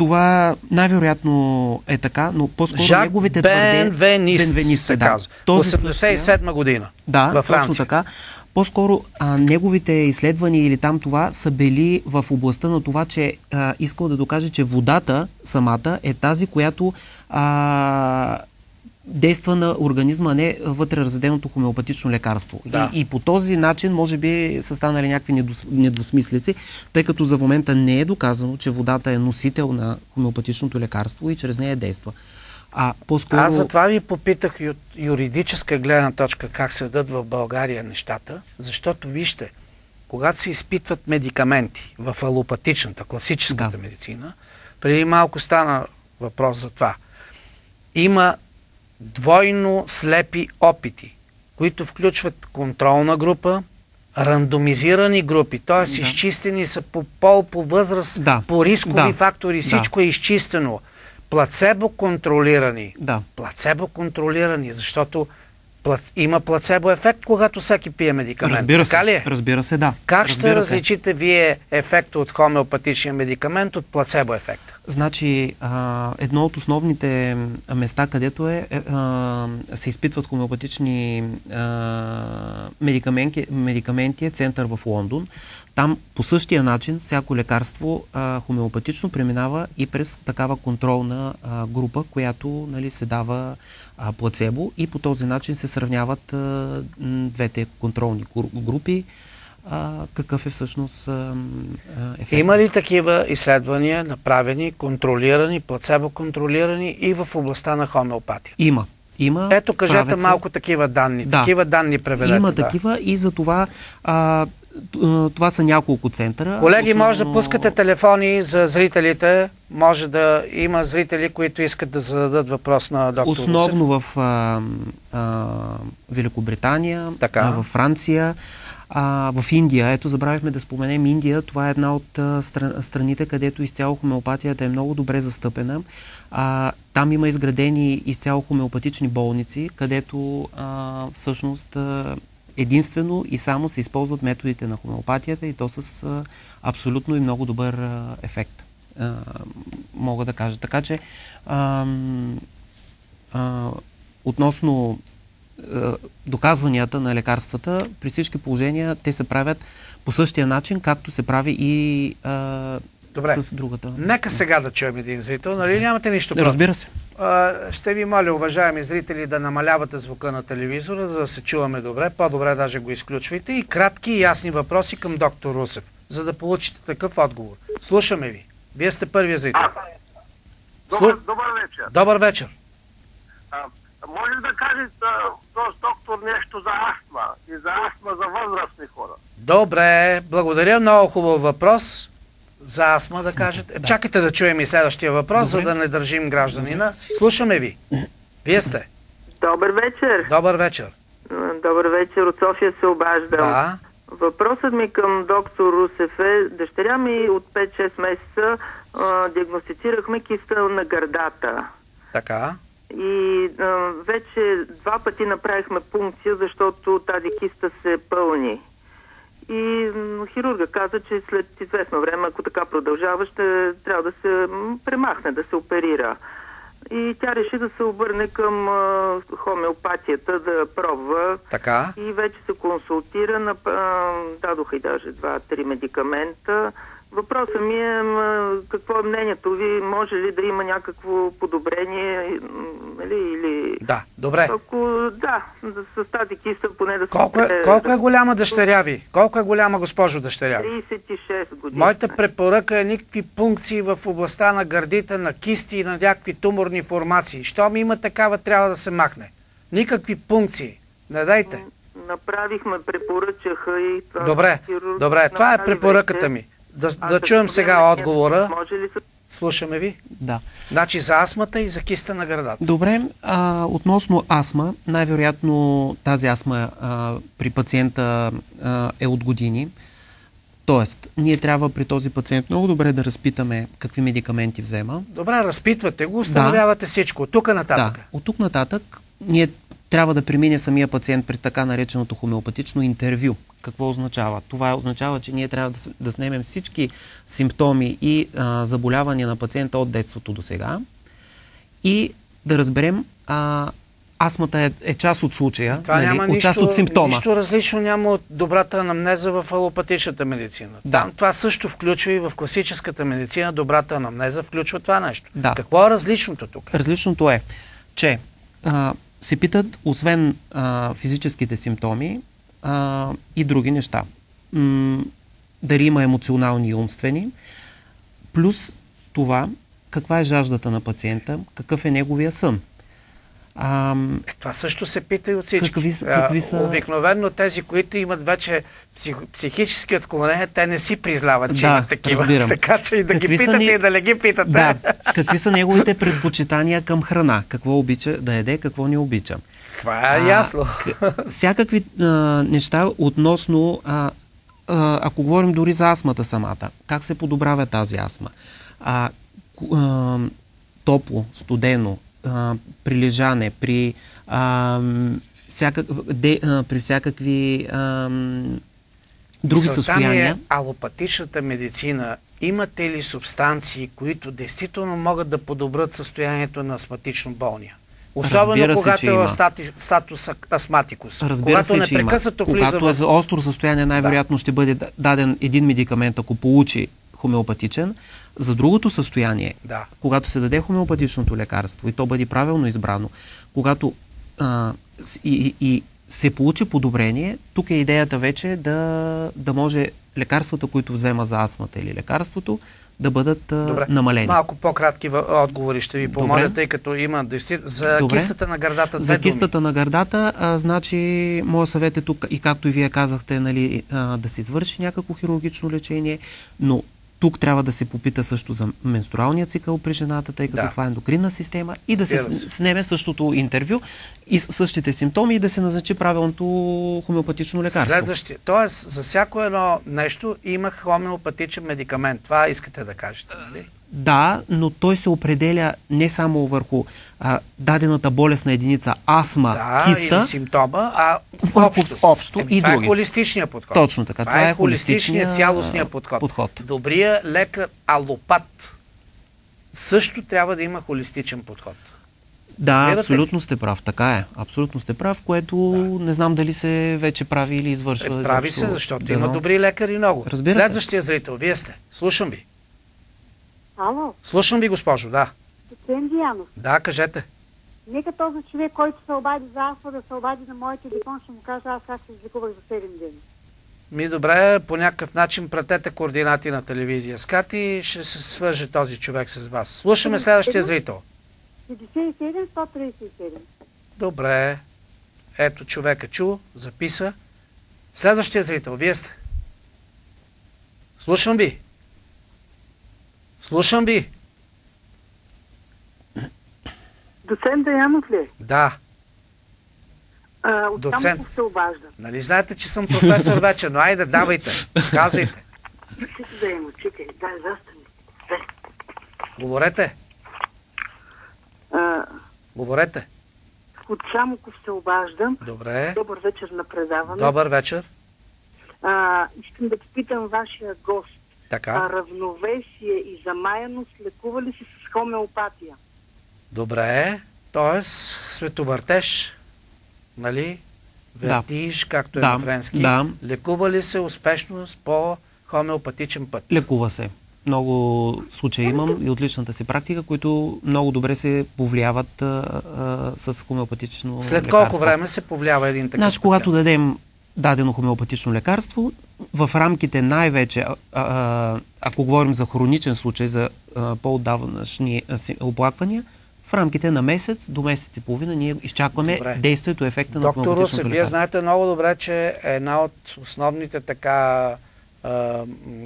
Това най-вероятно е така, но по-скоро Жак неговите Бенвенист се казва. 87 година. Да, във Франция. точно така. По-скоро неговите изследвания или там това са били в областта на това, че искал да докаже, че водата самата е тази, която действа на организма, а не вътре разделеното хомеопатично лекарство. Да. И по този начин може би са станали някакви недвусмислици, тъй като за момента не е доказано, че водата е носител на хомеопатичното лекарство и чрез нея действа. По-скоро... Аз затова ви попитах и от юридическа гледна точка как седат в България нещата, защото вижте, когато се изпитват медикаменти в алопатичната, класическата медицина, преди малко стана въпрос за това, има двойно слепи опити, които включват контролна група, рандомизирани групи, т.е. изчистени са по пол, по възраст, по рискови фактори, всичко е изчистено. Плацебо-контролирани. Плацебо-контролирани, защото има плацебо ефект, когато всеки пие медикамент. Разбира се, така ли е? Разбира се, да. Как ще различите вие ефекта от хомеопатичния медикамент от плацебо ефекта? Значи, едно от основните места, където се изпитват хомеопатични медикаменти е център в Лондон. Там по същия начин всяко лекарство хомеопатично преминава и през такава контролна група, която се дава плацебо и по този начин се сравняват двете контролни групи. Какъв е всъщност ефект? Има ли такива изследвания направени, контролирани, плацебо-контролирани и в областта на хомеопатия? Има. Ето, кажете малко такива данни. Такива данни преведете. Има такива и за това това са няколко центъра. Колеги, може да пускате телефони за зрителите. Може да има зрители, които искат да зададат въпрос на доктор Русев. Основно в Великобритания, в Франция, в Индия. Ето, забравихме да споменем Индия. Това е една от страните, където изцяло хомеопатията е много добре застъпена. Там има изградени изцяло хомеопатични болници, където всъщност единствено и само се използват методите на хомеопатията и то с абсолютно и много добър ефект, мога да кажа. Така че относно доказванията на лекарствата, при всички положения те се правят по същия начин, както се прави и с другата. Нека сега да чуем един зрител. Нали нямате нищо против? Разбира се. Ще ви моля, уважаеми зрители, да намалявате звука на телевизора, за да се чуваме добре. По-добре даже го изключвайте. И кратки и ясни въпроси към доктор Русев, за да получите такъв отговор. Слушаме ви. Вие сте първия зрител. Добър вечер. Добър вечер. Може да кажете, доктор, нещо за астма и за астма за възрастни хора? Добре, благодаря. Много хубав въпрос. За астма да кажете. Чакайте да чуем и следващия въпрос, за да не държим гражданина. Слушаме ви. Вие сте. Добър вечер. Добър вечер. Добър вечер. От София се обаждам. Да. Въпросът ми към доктор Русев е, дъщеря ми от 5-6 месеца диагностицирахме киста на гърдата. Така. И вече 2 пъти направихме пункция, защото тази киста се пълни. И хирурга каза, че след известно време, ако така продължава, ще трябва да се премахне, да се оперира. И тя реши да се обърне към хомеопатията, да пробва. Така. И вече се консултира, дадоха и даже 2-3 медикамента. Въпросът ми е, какво е мнението ви? Може ли да има някакво подобрение? Или... Да, добре. Ако, с тази киста поне да се... Колко е голяма дъщеря ви? Колко е голяма госпожо дъщеря ви? 36 години. Моята препоръка е никакви пункции в областта на гърдите, на кисти и на някакви туморни формации. Щом има такава, трябва да се махне. Никакви пункции. Не дайте. Направихме, препоръчаха и... Добре, това е препоръката ми. Да чуем сега отговора. Слушаме ви. Да. Значи за астмата и за киста на гърдата. Добре, относно астма, най-вероятно тази астма при пациента е от години. Тоест, ние трябва при този пациент много добре да разпитаме какви медикаменти взема. Добре, разпитвате го, установявате всичко. От тук нататък. Да, от тук нататък ние трябва да премине самия пациент при така нареченото хомеопатично интервю. Какво означава? Това означава, че ние трябва да снемем всички симптоми и заболявания на пациента от детството до сега и да разберем астмата е част от случая, нали, част от симптома. Нищо различно няма от добрата анамнеза в алопатичната медицина. Да. Там това също включва и в класическата медицина, добрата анамнеза включва това нещо. Да. Какво е различното тук? Различното е, че се питат, освен физическите симптоми, и други неща. Дали има емоционални и умствени, плюс това, каква е жаждата на пациента, какъв е неговия сън. Това също се пита и от всички. Какви са... Обикновено тези, които имат вече психически отклонения, те не си признават, че имат такива. Разбирам. Така че и да ги питате, и да не ги питате. Да. Какви са неговите предпочитания към храна? Какво обича да яде, какво не обича? Това е ясно. Всякакви неща относно, ако говорим дори за астмата самата, как се подобрява тази астма? Топло, студено, при лежане, при всякакви други състояния. Алопатичната медицина, имате ли субстанции, които действително могат да подобрят състоянието на астматично болния? Особено когато е в статус астматикус. Когато непрекъснато влиза когато е за остро състояние, най-вероятно ще бъде даден един медикамент, ако получи хомеопатичен. За другото състояние, когато се даде хомеопатичното лекарство и то бъде правилно избрано, когато и се получи подобрение, тук е идеята вече да може лекарствата, които взема за астмата или лекарството, да бъдат намалени. Малко по-кратки отговори ще ви помоля, тъй като има за кистата на гърдата. За кистата на гърдата, значи, моят съвет е тук, и както и вие казахте, нали, да се извърши някакво хирургично лечение, но тук трябва да се попита също за менструалния цикъл при жената, тъй като това е ендокринна система, и да се снеме същото интервю и същите симптоми и да се назначи правилното хомеопатично лекарство. Следващия. Тоест, за всяко едно нещо има хомеопатичен медикамент. Това искате да кажете, нали? Да, но той се определя не само върху дадената болестна единица, астма, киста, или симптома, а общо и това други. Това е холистичният подход. Точно така. Това е холистичният, цялостният подход. Добрият лекар алопат също трябва да има холистичен подход. Да, абсолютно сте прав. Така е. Абсолютно сте прав, което не знам дали се вече прави или извършва. Прави се, защото има добри лекари много. Следващия зрител, вие сте. Слушам ви. Ало? Слушам ви, госпожо, да. Доцент Диянов. Да, кажете. Нека този човек, който се обади за астма, да се обади на моя телефон, ще му кажа аз как се излекувах за 7 дни. Добре, по някакъв начин пратете координати на телевизия СКАТ и ще се свърже този човек с вас. Слушаме следващия зрител. 57-137. Добре. Ето, човека чу, записа. Следващия зрител, вие сте. Слушам ви. Слушам ви. Доцент Даянов ли? Да. От Самоков се обажда. Нали знаете, че съм професор вече, но айде, давайте. Казвайте. Да им учите. Да, застани. Говорете. Говорете. От Самоков се обаждам. Добре. Добър вечер на предаване. Добър вечер. Искам да попитам вашия гост. Така. Равновесие и замаяност лекува ли се с хомеопатия? Добре. Тоест, световъртеж, нали? Вертиш, както е на френски. Да. Лекува ли се успешно по хомеопатичен път? Лекува се. Много случаи имам и от личната си практика, които много добре се повлияват с хомеопатично лекарство. След колко време се повлиява един такъв пациент? Когато дадем дадено хомеопатично лекарство, в рамките най-вече, ако говорим за хроничен случай, за по-отдавнашни оплаквания, в рамките на месец до месец и половина ние изчакваме действието, ефекта на хомеопатичното лекарство. Доктор Русев, вие знаете много добре, че една от основните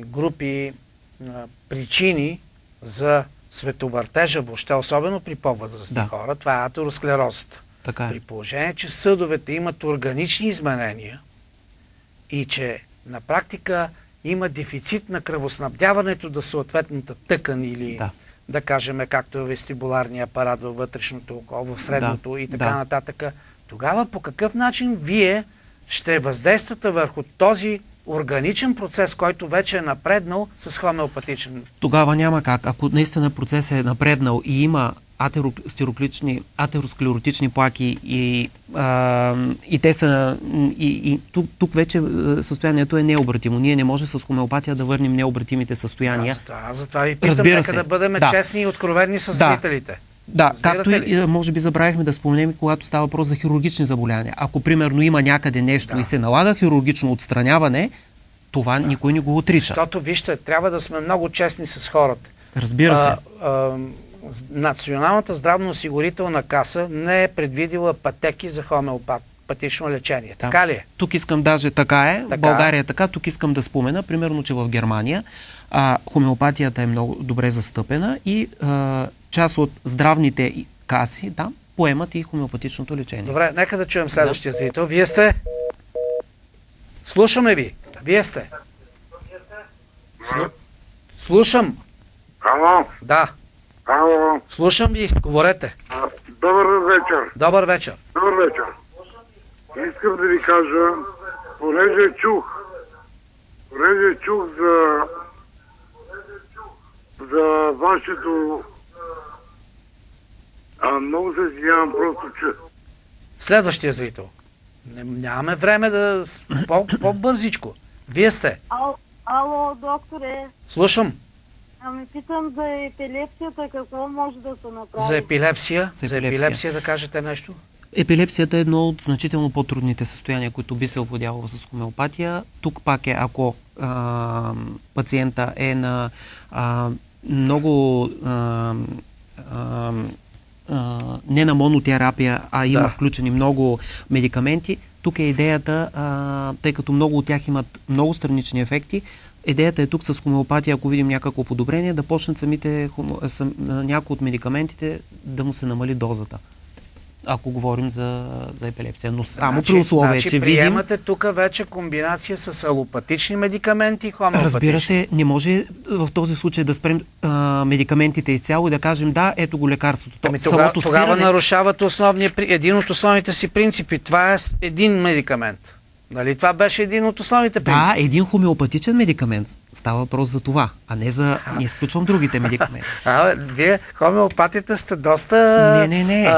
групи причини за световъртежа въобще, особено при по-възрастни хора, това е атеросклерозата. При положение, че съдовете имат органични изменения и че на практика има дефицит на кръвоснабдяването до съответната тъкан или да кажем, както е вестибуларния апарат във вътрешното око, в средното и така нататък, тогава по какъв начин вие ще въздействате върху този органичен процес, който вече е напреднал с хомеопатичен? Тогава няма как. Ако наистина процесът е напреднал и има атеросклеротични плаки и те са... тук вече състоянието е необратимо. Ние не може с хомеопатия да върнем необратимите състояния. Затова ви питам, нека да бъдем честни и откровени с зрителите. Да, както и може би забравихме да споменем, когато става въпрос за хирургични заболявания. Ако примерно има някъде нещо и се налага хирургично отстраняване, това никой не го отрича. Защото, вижте, трябва да сме много честни с хората. Разбира се. Националната здравноосигурителна каса не е предвидила пътеки за хомеопатично лечение. Така ли е? Тук искам, даже така е, в България е така, тук искам да спомена, примерно, че в Германия хомеопатията е много добре застъпена и част от здравните каси поемат и хомеопатичното лечение. Добре, нека да чуем следващия зрител. Вие сте? Слушаме ви. Вие сте? Слушам. Ало? Да. Ало? Слушам ви. Говорете. Добър вечер. Добър вечер. Добър вечер. Искам да ви кажа, понеже чух за вашето... много се извинявам, просто че... Следващия зрител. Нямаме време да... По-бързичко. Вие сте? Ало, докторе. Слушам. Ами питам за епилепсията, какво може да се направи? За епилепсия? За епилепсия да кажете нещо? Епилепсията е едно от значително по-трудните състояния, които би се овладявало с хомеопатия. Тук пак е, ако пациента е на много не на монотерапия, а има включени много медикаменти. Тук е идеята, тъй като много от тях имат много странични ефекти, идеята е тук с хомеопатия, ако видим някакво подобрение, да почнат някои от медикаментите да му се намали дозата. Ако говорим за епилепсия. Но само при условие, че видим... приемате тук вече комбинация с алопатични медикаменти и хомеопатични. Разбира се, не може в този случай да спрем медикаментите изцяло и да кажем, да, ето го лекарството. Тогава нарушават един от основните си принципи. Това е един медикамент. Нали? Това беше един от основните принципи. Да, един хомеопатичен медикамент. Става въпрос за това, а не за... Не изключвам другите медикаменти. Вие хомеопатията сте доста... Не.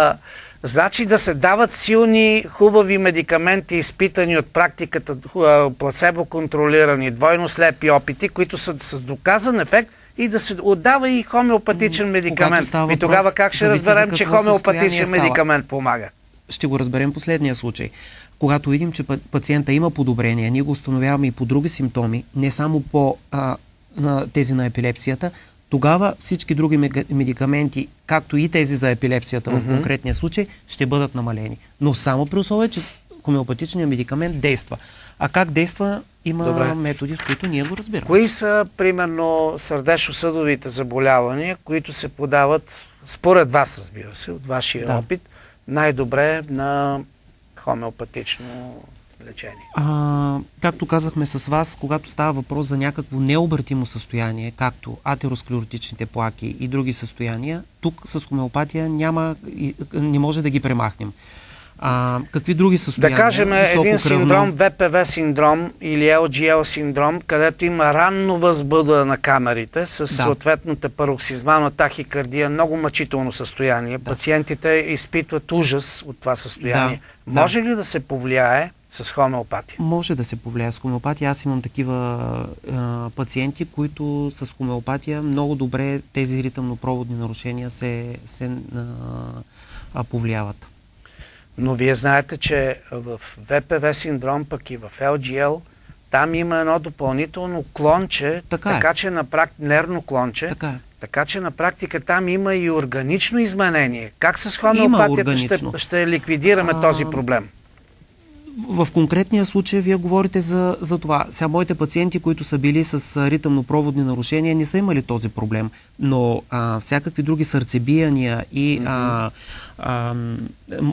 Значи да се дават силни, хубави медикаменти, изпитани от практиката, плацебо-контролирани, двойно слепи опити, които са с доказан ефект, и да се отдава и хомеопатичен медикамент. И тогава как ще разберем, че хомеопатичен медикамент помага? Ще го разберем последния случай. Когато видим, че пациента има подобрение, ние го установяваме и по други симптоми, не само по тези на епилепсията, тогава всички други медикаменти, както и тези за епилепсията в конкретния случай, ще бъдат намалени. Но само при условие, че хомеопатичният медикамент действа. А как действа, има методи, с които ние го разбираме. Кои са, примерно, сърдечно-съдовите заболявания, които се подават, според вас, разбира се, от вашия опит, най-добре на хомеопатично лечение? Както казахме с вас, когато става въпрос за някакво необратимо състояние, както атеросклеротичните плаки и други състояния, тук с хомеопатия не може да ги премахнем. Какви други състояния? Да кажем един синдром, ВПВ синдром или LGL синдром, където има ранно възбуда на камерите с съответната пароксизмална тахикардия, много мъчително състояние. Пациентите изпитват ужас от това състояние. Може ли да се повлияе с хомеопатия? Може да се повлияе с хомеопатия. Аз имам такива пациенти, които с хомеопатия много добре тези ритъмно-проводни нарушения се повлияват. Но вие знаете, че в ВПВ синдром, пък и в LGL, там има едно допълнително клонче, нервно клонче, така че на практика там има и органично изменение. Как с хомеопатията ще ликвидираме този проблем? В конкретния случай вие говорите за това. Сега моите пациенти, които са били с ритъмно-проводни нарушения, не са имали този проблем, но всякакви други сърцебияния и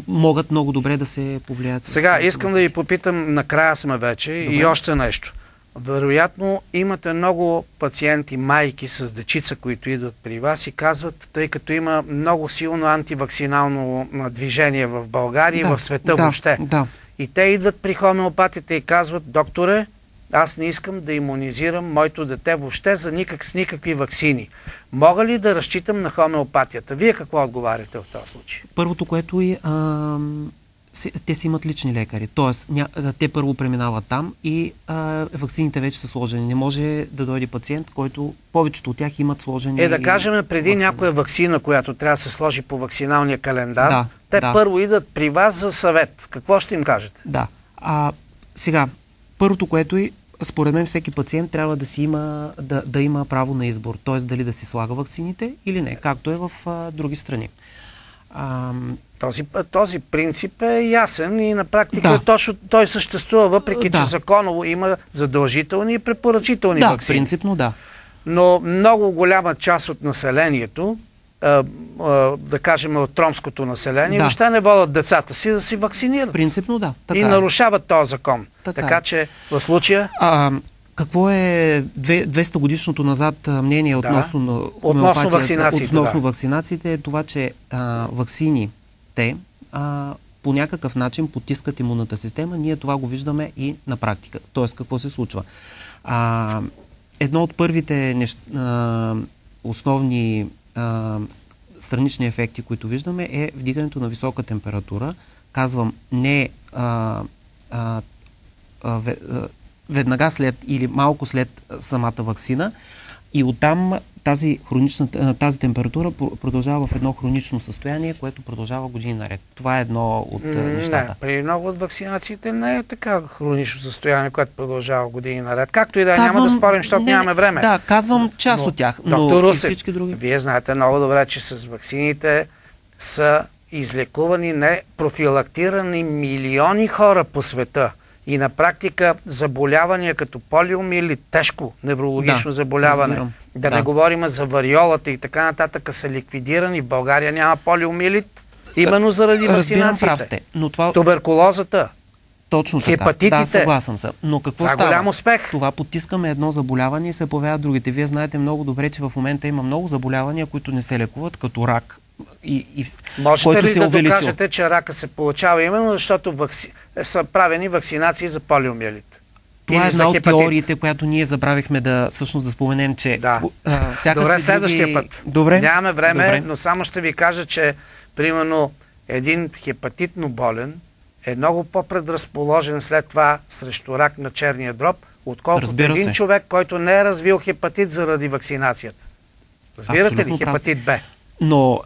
могат много добре да се повлияят. Сега искам да ви попитам, накрая сме вече, и още нещо. Вероятно имате много пациенти, майки с дечица, които идват при вас и казват, тъй като има много силно антивакцинално движение в България и в света въобще. Да. И те идват при хомеопатите и казват, докторе, аз не искам да имунизирам моето дете въобще с никакви ваксини. Мога ли да разчитам на хомеопатията? Вие какво отговаряте в този случай? Първото, което е, те си имат лични лекари. Тоест, те първо преминават там и ваксините вече са сложени. Не може да дойде пациент, който повечето от тях имат сложени. Да кажем, преди някоя ваксина, която трябва да се сложи по вакциналния календар, те първо идват при вас за съвет. Какво ще им кажете? Да. Сега, първото, което е, според мен всеки пациент трябва да има право на избор. Т.е. дали да си слага ваксините или не, както е в други страни. Този принцип е ясен и на практика той съществува, въпреки че законово има задължителни и препоръчителни ваксини. Да, принципно да. Но много голяма част от населението, да кажем от ромското население, въобще не водят децата си да си вакцинират. Принципно да. И нарушават този закон. Така че в случая... Какво е 200 годишното назад мнение относно вакцинациите? Е това, че ваксините по някакъв начин потискат имунната система. Ние това го виждаме и на практика. Тоест, какво се случва? Едно от първите основни странични ефекти, които виждаме, е вдигането на висока температура. Казвам, не веднага след или малко след самата ваксина, и оттам тази температура продължава в едно хронично състояние, което продължава години наред. Това е едно от нещата. Не, при много от вакцинациите не е така хронично състояние, което продължава години наред. Както и да няма да спорим, защото нямаме време. Да, казвам част от тях, но доктор Русев, всички други. Вие знаете много добре, че с ваксините са излекувани, не профилактирани милиони хора по света. И на практика заболявания като полиомиелит, тежко неврологично заболяване, не говорим за вариолата и така нататък, са ликвидирани. В България няма полиомиелит, именно заради вакцинациите. Прав сте, но това... Туберкулозата, точно така. хепатитите. Да, съгласен съм. Но какво става? Голям успех. Това потискаме едно заболяване и се появяват другите. Вие знаете много добре, че в момента има много заболявания, които не се лекуват, като рак. Можете ли да докажете, че рака се получава именно защото са правени вакцинации за полиомиелит? Това е една от теориите, която ние забравихме да споменем, че... Добре, следващия път. Нямаме време, но само ще ви кажа, че примерно един хепатитно болен е много по-предразположен след това срещу рак на черния дроб, отколкото един човек, който не е развил хепатит заради вакцинацията. Разбирате ли? Хепатит Б. Но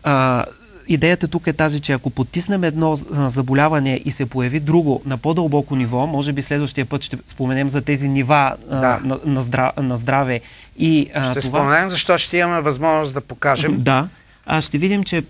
идеята тук е тази, че ако потиснем едно заболяване и се появи друго на по-дълбоко ниво, може би следващия път ще споменем за тези нива на здраве. Ще споменем, защото ще имаме възможност да покажем. Ще видим, че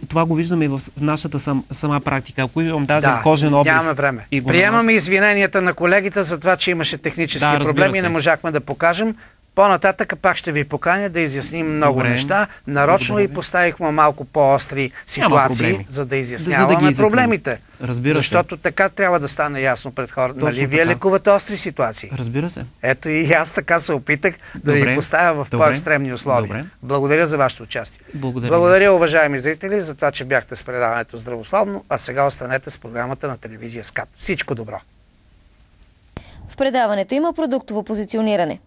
това го виждаме и в нашата сама практика. Ако имам даден кожен обрив... Нямаме време. Приемаме извиненията на колегите за това, че имаше технически проблеми и не можахме да покажем. По-нататък пак ще ви поканя да изясним много неща. Нарочно и поставихме малко по-остри ситуации, за да изясняваме проблемите. Защото така трябва да стане ясно пред хората. Нали вие лекувате остри ситуации? Разбира се. Ето и аз така се опитах да ви поставя в по-екстремни условия. Благодаря за вашето участие. Благодаря, уважаеми зрители, за това, че бяхте с предаването Здравословно, а сега останете с програмата на телевизия СКАТ. Всичко добро! В предаването има продуктово позициониране.